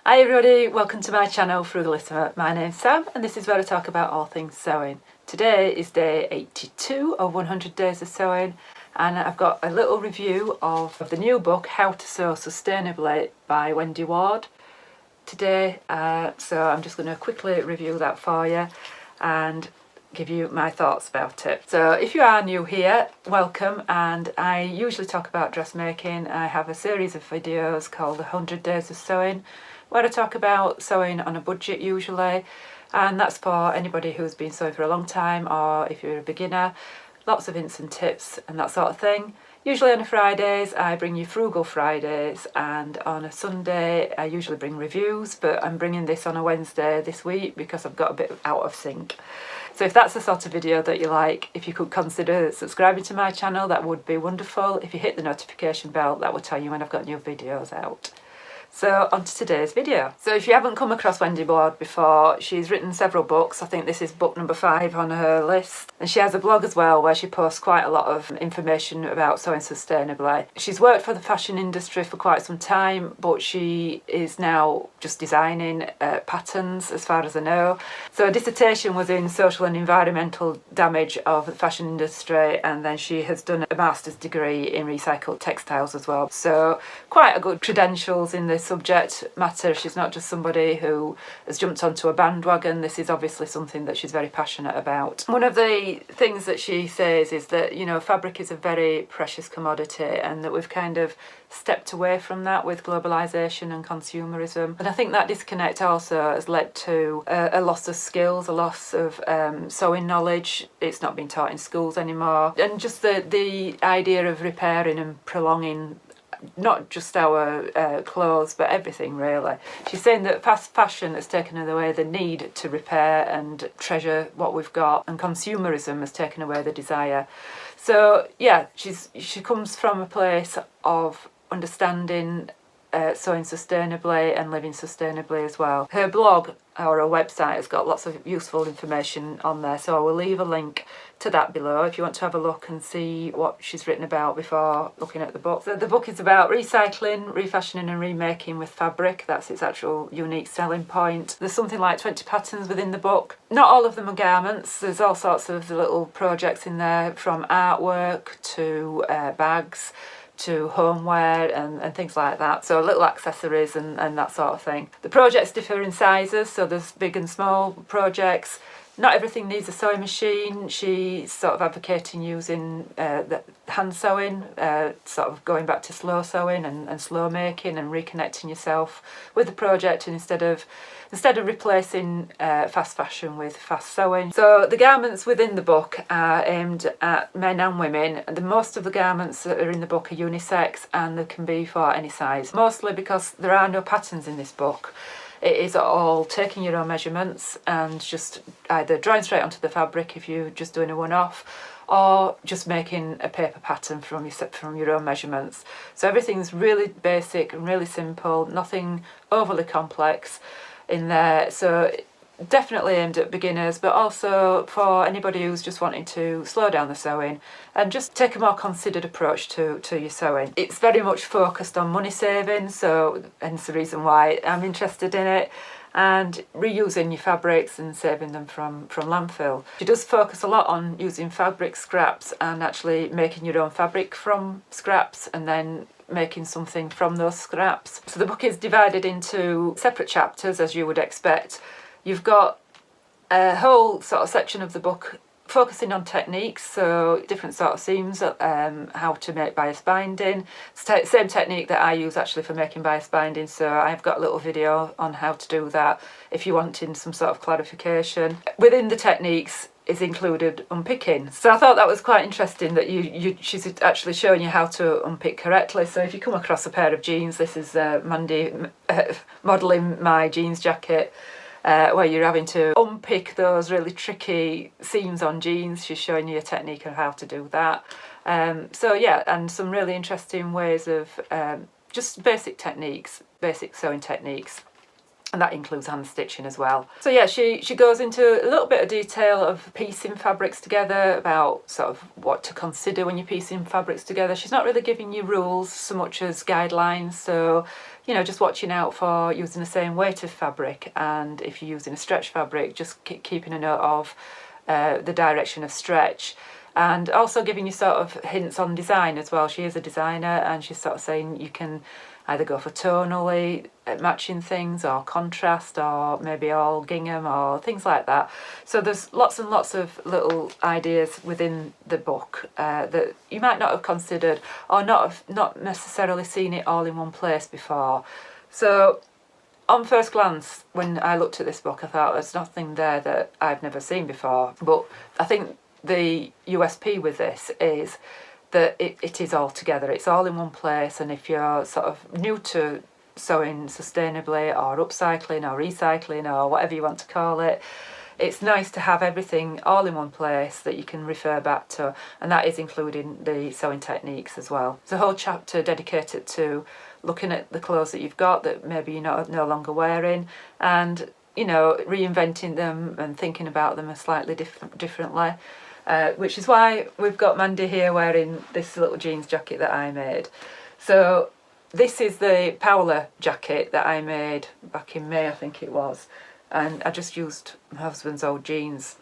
Hi everybody, welcome to my channel Frugalisama. My name's Sam and this is where I talk about all things sewing. Today is day 82 of 100 Days of Sewing and I've got a little review of the new book How to Sew Sustainably by Wendy Ward today. So I'm just going to quickly review that for you and give you my thoughts about it. So if you are new here, welcome, and I usually talk about dressmaking. I have a series of videos called 100 Days of Sewing where I talk about sewing on a budget usually, and that's for anybody who's been sewing for a long time or if you're a beginner. Lots of hints and tips and that sort of thing. Usually on Fridays I bring you Frugal Fridays, and on a Sunday I usually bring reviews, but I'm bringing this on a Wednesday this week because I've got a bit out of sync. So if that's the sort of video that you like, if you could consider subscribing to my channel, that would be wonderful. If you hit the notification bell, that will tell you when I've got new videos out. So on to today's video. So if you haven't come across Wendy Ward before, she's written several books. I think this is book number 5 on her list. And she has a blog as well where she posts quite a lot of information about sewing sustainably. She's worked for the fashion industry for quite some time, but she is now just designing patterns as far as I know. So her dissertation was in social and environmental damage of the fashion industry, and then she has done a master's degree in recycled textiles as well. So quite a good credentials in the subject matter. She's not just somebody who has jumped onto a bandwagon. This is obviously something that she's very passionate about. One of the things that she says is that, you know, fabric is a very precious commodity and that we've kind of stepped away from that with globalisation and consumerism. And I think that disconnect also has led to a loss of skills, a loss of sewing knowledge. It's not being taught in schools anymore. And just the idea of repairing and prolonging not just our clothes but everything really. She's saying that fast fashion has taken away the need to repair and treasure what we've got, and consumerism has taken away the desire. So yeah, she comes from a place of understanding sewing sustainably and living sustainably as well. Her blog or her website has got lots of useful information on there, so I will leave a link to that below if you want to have a look and see what she's written about before looking at the book. So the book is about recycling, refashioning and remaking with fabric. That's its actual unique selling point. There's something like 20 patterns within the book. Not all of them are garments. There's all sorts of little projects in there, from artwork to bags to homeware and things like that, so little accessories and that sort of thing. The projects differ in sizes, so there's big and small projects. Not everything needs a sewing machine. She's sort of advocating using the hand sewing, sort of going back to slow sewing and slow making and reconnecting yourself with the project, and instead of replacing fast fashion with fast sewing. So the garments within the book are aimed at men and women. Most of the garments that are in the book are unisex and they can be for any size, mostly because there are no patterns in this book. It is all taking your own measurements and just either drawing straight onto the fabric if you're just doing a one-off, or just making a paper pattern from your own measurements. So everything's really basic and really simple, nothing overly complex in there. So definitely aimed at beginners, but also for anybody who's just wanting to slow down the sewing and just take a more considered approach to your sewing. It's very much focused on money saving, so hence the reason why I'm interested in it, and reusing your fabrics and saving them from landfill. She does focus a lot on using fabric scraps and actually making your own fabric from scraps and then making something from those scraps. So the book is divided into separate chapters, as you would expect. You've got a whole sort of section of the book focusing on techniques, so different sort of seams, how to make bias binding. Same technique that I use actually for making bias binding, so I've got a little video on how to do that if you're wanting some sort of clarification. Within the techniques is included unpicking. So I thought that was quite interesting that she's actually showing you how to unpick correctly. So if you come across a pair of jeans, this is Mandy modelling my jeans jacket, where you're having to unpick those really tricky seams on jeans. She's showing you a technique of how to do that. So yeah, and some really interesting ways of just basic techniques, basic sewing techniques. and that includes hand stitching as well. So yeah, she goes into a little bit of detail of piecing fabrics together, about sort of what to consider when you're piecing fabrics together. She's not really giving you rules so much as guidelines, so you know, just watching out for using the same weight of fabric, and if you're using a stretch fabric, just keeping a note of the direction of stretch, and also giving you sort of hints on design as well. She is a designer, and she's sort of saying you can either go for tonally matching things, or contrast, or maybe all gingham, or things like that. So there's lots and lots of little ideas within the book that you might not have considered, or not necessarily seen it all in one place before. So on first glance, when I looked at this book, I thought there's nothing there that I've never seen before. But I think the USP with this is that it is all together, it's all in one place, and if you're sort of new to sewing sustainably, or upcycling, or recycling, or whatever you want to call it, it's nice to have everything all in one place that you can refer back to, and that is including the sewing techniques as well. There's a whole chapter dedicated to looking at the clothes that you've got that maybe you're no longer wearing, and you know, reinventing them and thinking about them a slightly differently. Which is why we've got Mandy here wearing this little jeans jacket that I made. So this is the Paola jacket that I made back in May, I think it was, and I just used my husband's old jeans.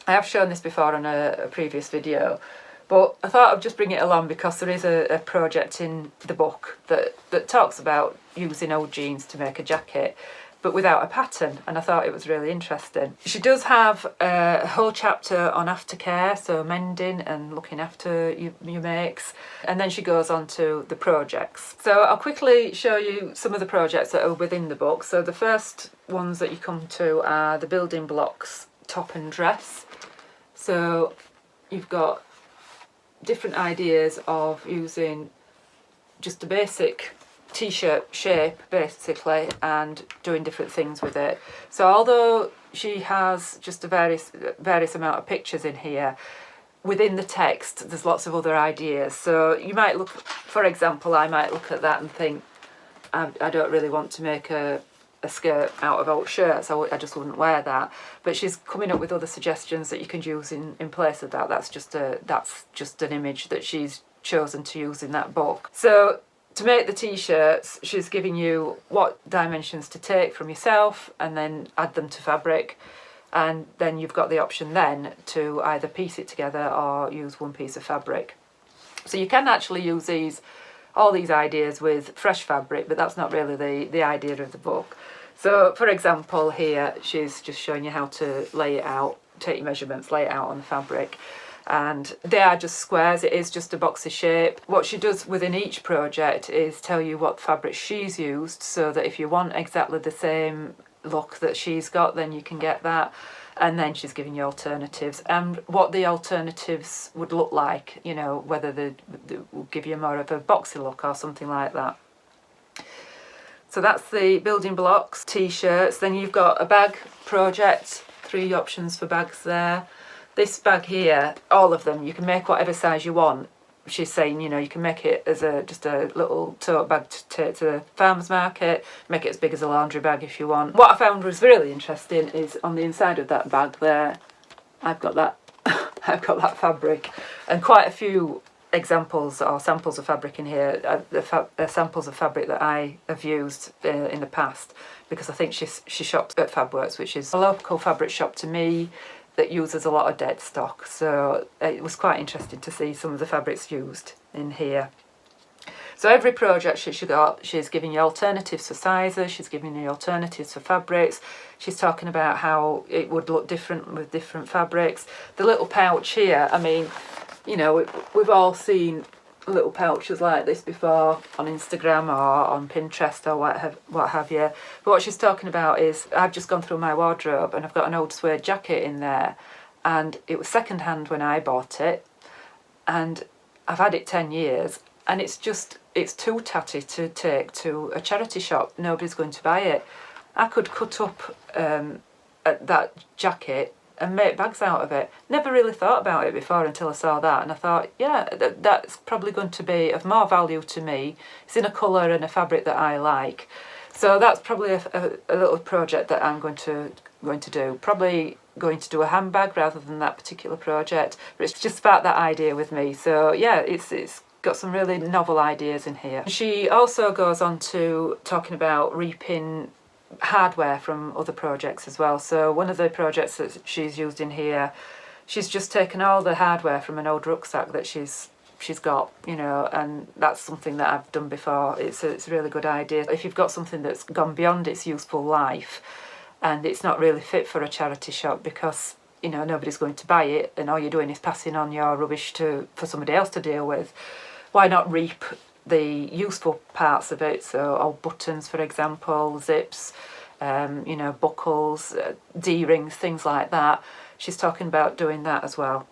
I have shown this before on a previous video, but I thought I'd just bring it along because there is a project in the book that talks about using old jeans to make a jacket, but without a pattern, and I thought it was really interesting. She does have a whole chapter on aftercare, so mending and looking after your makes, and then she goes on to the projects. So I'll quickly show you some of the projects that are within the book. So the first ones that you come to are the building blocks top and dress. So you've got different ideas of using just a basic t-shirt shape basically and doing different things with it. So although she has just a various amount of pictures in here, within the text there's lots of other ideas. So you might look, for example, I might look at that and think I don't really want to make a skirt out of old shirts, I just wouldn't wear that. But she's coming up with other suggestions that you can use in place of that. That's just an image that she's chosen to use in that book. So to make the t-shirts, she's giving you what dimensions to take from yourself and then add them to fabric, and then you've got the option then to either piece it together or use one piece of fabric. So you can actually use all these ideas with fresh fabric, but that's not really the idea of the book. So for example here, she's just showing you how to lay it out, take your measurements, lay it out on the fabric. And they are just squares, it is just a boxy shape. What she does within each project is tell you what fabric she's used, so that if you want exactly the same look that she's got, then you can get that. And then she's giving you alternatives and what the alternatives would look like, you know, whether they will give you more of a boxy look or something like that. So that's the building blocks, t-shirts. Then you've got a bag project, 3 options for bags there. This bag here, all of them, you can make whatever size you want. She's saying, you know, you can make it as just a little tote bag to take to the farmer's market, make it as big as a laundry bag if you want. What I found was really interesting is on the inside of that bag there, I've got that I've got that fabric, and quite a few examples or samples of fabric in here, samples of fabric that I have used in the past, because I think she shops at Fabworks, which is a local fabric shop to me that uses a lot of dead stock. So it was quite interesting to see some of the fabrics used in here. So every project she's giving you alternatives for sizes, she's giving you alternatives for fabrics, she's talking about how it would look different with different fabrics. The little pouch here, I mean, you know, we've all seen little pouches like this before on Instagram or on Pinterest or what have you. But what she's talking about is, I've just gone through my wardrobe and I've got an old suede jacket in there, and it was second hand when I bought it, and I've had it 10 years, and it's too tatty to take to a charity shop. Nobody's going to buy it. I could cut up that jacket and make bags out of it. Never really thought about it before until I saw that, and I thought, yeah, that's probably going to be of more value to me. It's in a colour and a fabric that I like. So that's probably a little project that I'm going to do. Probably going to do a handbag rather than that particular project, but it's just about that idea with me. So yeah, it's got some really novel ideas in here. She also goes on to talking about reaping hardware from other projects as well. So one of the projects that she's used in here, she's just taken all the hardware from an old rucksack that she's got, you know, and that's something that I've done before. It's a really good idea. If you've got something that's gone beyond its useful life and it's not really fit for a charity shop because, you know, nobody's going to buy it and all you're doing is passing on your rubbish for somebody else to deal with, why not reap the useful parts of it? So old buttons, for example, zips, you know, buckles, D-rings, things like that. She's talking about doing that as well.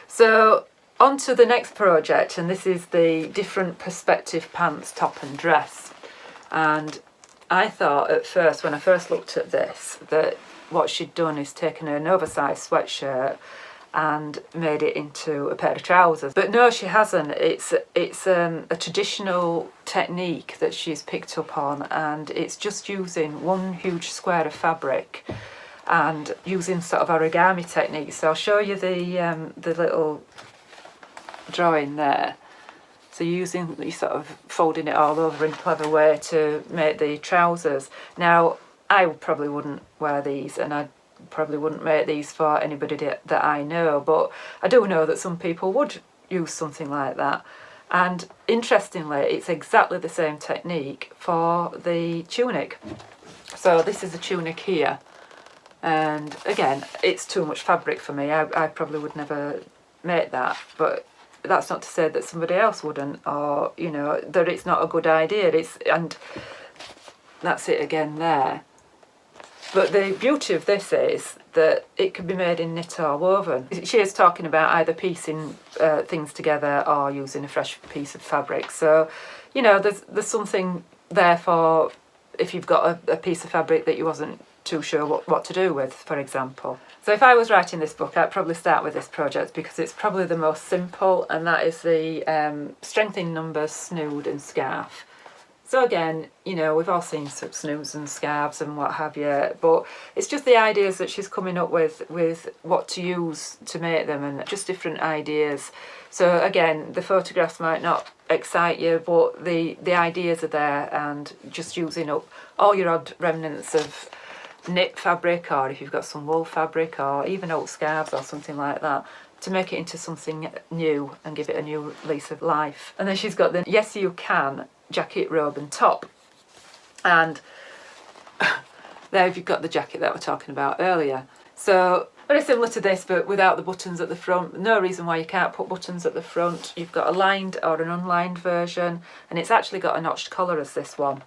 So on to the next project, and this is the different perspective pants, top and dress. And I thought at first, when I first looked at this, that what she'd done is taken an oversized sweatshirt and made it into a pair of trousers. But no, she hasn't. It's a traditional technique that she's picked up on, and it's just using one huge square of fabric and using sort of origami technique. So I'll show you the little drawing there. So you're sort of folding it all over in a clever way to make the trousers. Now, I probably wouldn't wear these, and I probably wouldn't make these for anybody that I know, but I do know that some people would use something like that. And interestingly, it's exactly the same technique for the tunic. So this is a tunic here, and again, it's too much fabric for me. I probably would never make that, but that's not to say that somebody else wouldn't, or, you know, that it's not a good idea. And that's it again there. But the beauty of this is that it can be made in knit or woven. She is talking about either piecing things together or using a fresh piece of fabric. So, you know, there's something there for if you've got a piece of fabric that you wasn't too sure what to do with, for example. So if I was writing this book, I'd probably start with this project because it's probably the most simple, and that is the strength in numbers snood and scarf. So again, you know, we've all seen snoods and scarves and what have you, but it's just the ideas that she's coming up with what to use to make them, and just different ideas. So again, the photographs might not excite you, but the ideas are there, and just using up all your odd remnants of knit fabric, or if you've got some wool fabric, or even old scarves or something like that, to make it into something new and give it a new lease of life. And then she's got the Yes You Can jacket, robe and top, and there you've got the jacket that we're talking about earlier. So very similar to this, but without the buttons at the front. No reason why you can't put buttons at the front. You've got a lined or an unlined version, and it's actually got a notched collar as this one.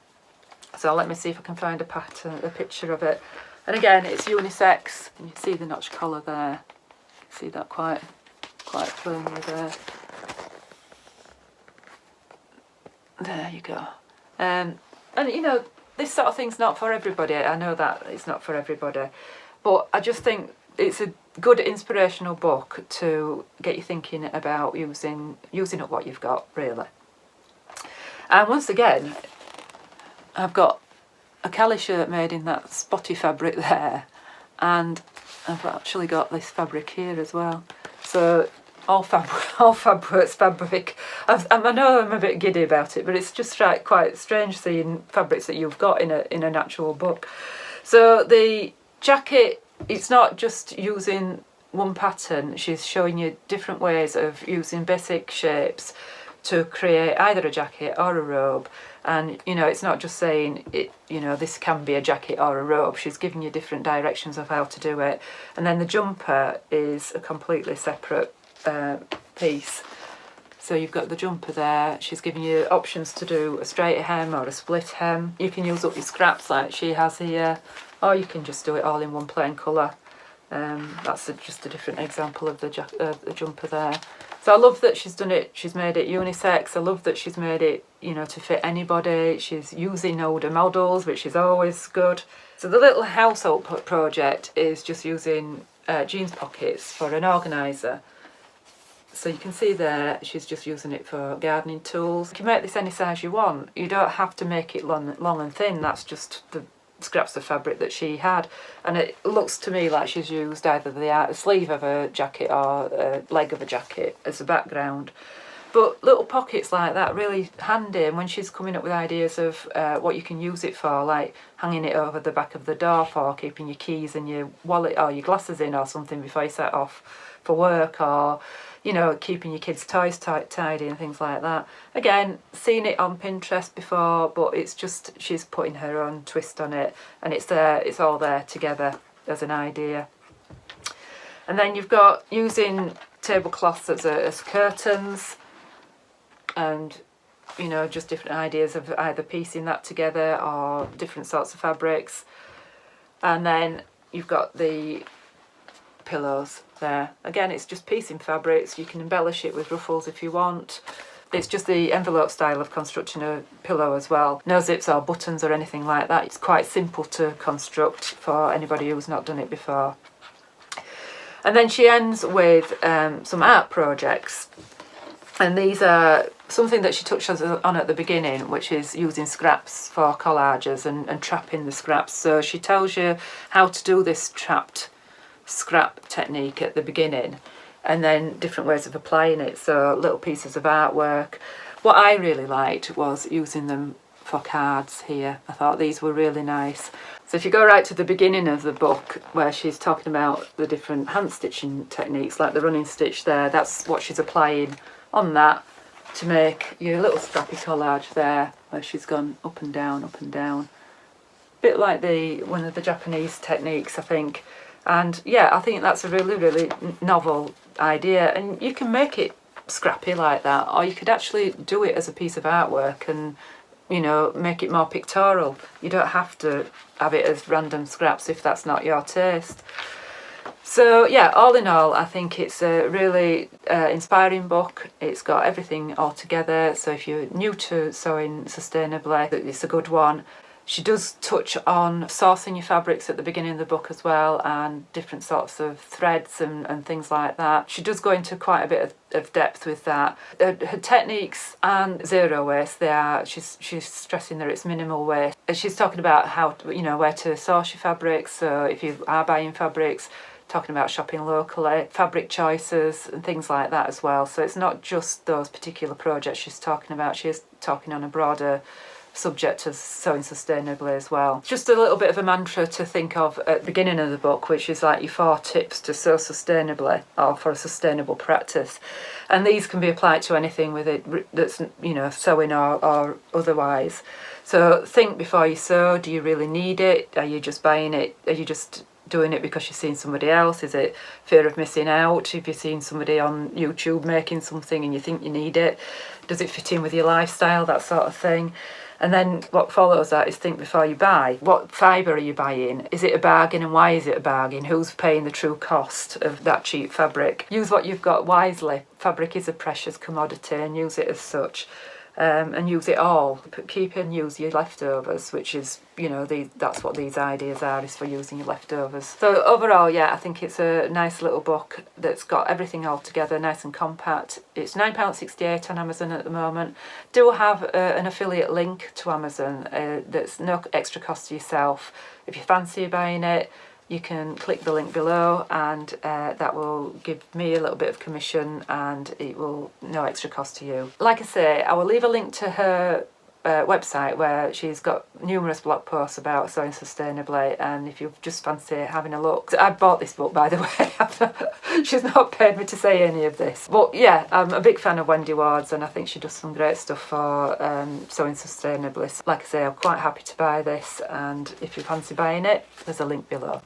So let me see if I can find a picture of it. And again, it's unisex, and you see the notched collar there. You can see that quite plainly there. There you go. And you know, this sort of thing's not for everybody. I know that it's not for everybody, but I just think it's a good inspirational book to get you thinking about using up what you've got, really. And once again, I've got a Cali shirt made in that spotty fabric there, and I've actually got this fabric here as well. So all fabric. I know I'm a bit giddy about it, but it's just quite strange seeing fabrics that you've got in an actual book. So the jacket, it's not just using one pattern. She's showing you different ways of using basic shapes to create either a jacket or a robe. And, you know, it's not just saying, you know, this can be a jacket or a robe. She's giving you different directions of how to do it. And then the jumper is a completely separate piece. So you've got the jumper there. She's giving you options to do a straight hem or a split hem. You can use up your scraps like she has here, or you can just do it all in one plain colour. That's just a different example of the jumper there. So I love that she's done it. She's made it unisex. I love that she's made it, you know, to fit anybody. She's using older models, which is always good. So the little household project is just using jeans pockets for an organiser. So you can see there she's just using it for gardening tools. You can make this any size you want. You don't have to make it long and thin. That's just the scraps of fabric that she had, and it looks to me like she's used either the sleeve of a jacket or a leg of a jacket as a background. But little pockets like that really handy, and when she's coming up with ideas of what you can use it for, like hanging it over the back of the door for keeping your keys and your wallet or your glasses in or something before you set off for work, or you know, keeping your kids' toys tidy and things like that. Again, seen it on Pinterest before, but it's just she's putting her own twist on it, and it's there, it's all there together as an idea. And then you've got using tablecloths as curtains, and you know, just different ideas of either piecing that together or different sorts of fabrics. And then you've got the pillows there. Again, it's just piecing fabrics. You can embellish it with ruffles if you want. It's just the envelope style of constructing a pillow as well. No zips or buttons or anything like that. It's quite simple to construct for anybody who's not done it before. And then she ends with some art projects. And these are something that she touched on at the beginning, which is using scraps for collages and trapping the scraps. So she tells you how to do this trapped scrap technique at the beginning, and then different ways of applying it. So little pieces of artwork. What I really liked was using them for cards here. I thought these were really nice. So if you go right to the beginning of the book, where she's talking about the different hand stitching techniques, like the running stitch there, that's what she's applying on that to make your little scrappy collage there, where she's gone up and down, up and down. Bit like one of the Japanese techniques, I think. And yeah, I think that's a really, really novel idea, and you can make it scrappy like that, or you could actually do it as a piece of artwork and, you know, make it more pictorial. You don't have to have it as random scraps if that's not your taste. So yeah, all in all, I think it's a really inspiring book. It's got everything all together. So if you're new to sewing sustainably, it's a good one. She does touch on sourcing your fabrics at the beginning of the book as well, and different sorts of threads and things like that. She does go into quite a bit of depth with that. Her techniques aren't zero waste. She's stressing that it's minimal waste. She's talking about how, you know, where to source your fabrics. So if you are buying fabrics, talking about shopping locally, fabric choices and things like that as well. So it's not just those particular projects she's talking about. She is talking on a broader subject as sewing sustainably as well. Just a little bit of a mantra to think of at the beginning of the book, which is like your 4 tips to sew sustainably or for a sustainable practice. And these can be applied to anything with it that's, you know, sewing or otherwise. So think before you sew. Do you really need it? Are you just buying it? Are you just doing it because you've seen somebody else? Is it fear of missing out? If you've seen somebody on YouTube making something and you think you need it, does it fit in with your lifestyle? That sort of thing. And then what follows that is think before you buy. What fibre are you buying? Is it a bargain, and why is it a bargain? Who's paying the true cost of that cheap fabric? Use what you've got wisely. Fabric is a precious commodity, and use it as such. And use it all. Keep and use your leftovers, which is, you know, that's what these ideas are, is for using your leftovers. So overall, yeah, I think it's a nice little book that's got everything all together, nice and compact. It's £9.68 on Amazon at the moment. Do have an affiliate link to Amazon that's no extra cost to yourself. If you fancy buying it, you can click the link below, and that will give me a little bit of commission, and it will no extra cost to you. Like I say, I will leave a link to her website where she's got numerous blog posts about sewing sustainably, and if you just fancy having a look. I bought this book, by the way. She's not paid me to say any of this, but yeah, I'm a big fan of Wendy Ward's, and I think she does some great stuff for sewing sustainably. Like I say, I'm quite happy to buy this, and if you fancy buying it, there's a link below.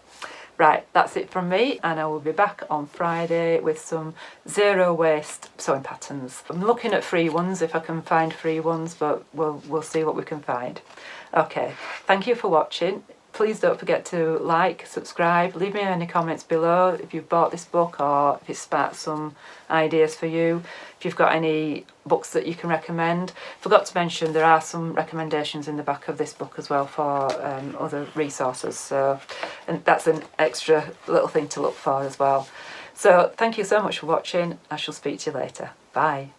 Right, that's it from me, and I will be back on Friday with some zero waste sewing patterns. I'm looking at free ones, if I can find free ones, but we'll see what we can find. Okay, thank you for watching. Please don't forget to like, subscribe, leave me any comments below if you've bought this book or if it's sparked some ideas for you. If you've got any books that you can recommend. Forgot to mention there are some recommendations in the back of this book as well for other resources. So, and that's an extra little thing to look for as well. So thank you so much for watching. I shall speak to you later. Bye.